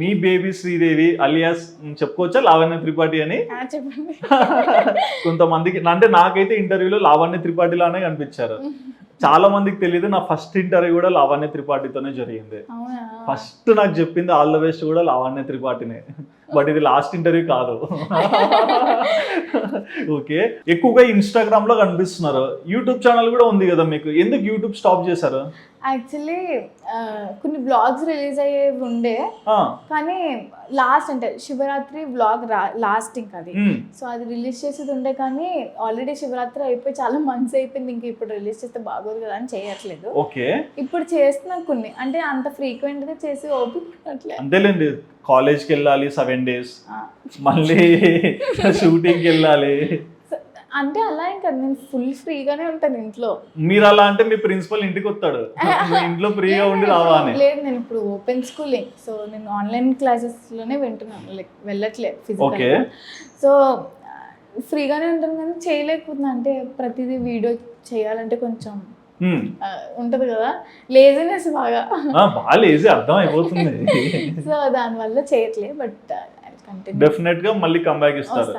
మీ baby Sridevi alias చెప్పుకోవచ్చా Lavanya Tripathi అని? చెప్పండి. కొంతమందికి అంటే నాకైతే ఇంటర్వ్యూలో లావణ్య త్రిపాఠి లానే కనిపించారు. చాలా మందికి తెలియదు, నా ఫస్ట్ ఇంటర్వ్యూ కూడా లావణ్య త్రిపాఠితోనే జరిగింది. ఫస్ట్ నాకు చెప్పింది ఆల్ ద బెస్ట్ కూడా లావణ్య త్రిపాఠినే. బట్ ఇది లాస్ట్ ఇంటర్వ్యూ కాదు. ఓకే, ఎక్కువగా ఇన్స్టాగ్రామ్ లో కనిపిస్తున్నారు. యూట్యూబ్ ఛానల్ కూడా ఉంది కదా మీకు, ఎందుకు యూట్యూబ్ స్టాప్ చేశారు? యాక్చువల్లీ కొన్ని బ్లాగ్స్ రిలీజ్ అయ్యేవి ఉండే, కానీ లాస్ట్ అంటే శివరాత్రి బ్లాగ్ లాస్ట్ ఇంకా అది. సో అది రిలీజ్ చేసేది ఉండే, కానీ ఆల్రెడీ శివరాత్రి అయిపోయి చాలా మంత్స్ అయిపోయింది. ఇంక ఇప్పుడు రిలీజ్ చేస్తే బాగోదు కదా అని చేయట్లేదు. ఓకే, ఇప్పుడు చేస్తున్నాం కొన్ని, అంటే అంత ఫ్రీక్వెంట్ గా చేసి ఓపిక అట్లే. అంతేలేండి, కాలేజ్కి వెళ్ళాలి 7 days, మళ్ళీ షూటింగ్కి వెళ్ళాలి. అంటే అలా ఇంకా నేను ఫుల్ ఫ్రీగానే ఉంటాను ఇంట్లో. మీరు అలా అంటే మీ ప్రిన్సిపల్ ఇంటికి వస్తాడు, ఇంట్లో ఫ్రీగా ఉండి రావాలని. లేదు, నేను ఇప్పుడు ఓపెన్ స్కూలింగ్, సో నేను ఆన్లైన్ క్లాసెస్ లోనే వింటున్నాను, లైక్ వెళ్ళట్లేదు ఫిజికల్. సో ఫ్రీగానే ఉంటాను, కానీ చేయలేకపోతున్నా. అంటే ప్రతిదీ వీడియో చేయాలంటే కొంచెం ఉంటది కదా, లేజినెస్ బాగా లేజీ అర్థం అయిపోతుంది. సో దానివల్ల చేయట్లేదు. బట్ డెఫినెట్ గా మళ్ళీ కంబ్యాక్ ఇస్తారు.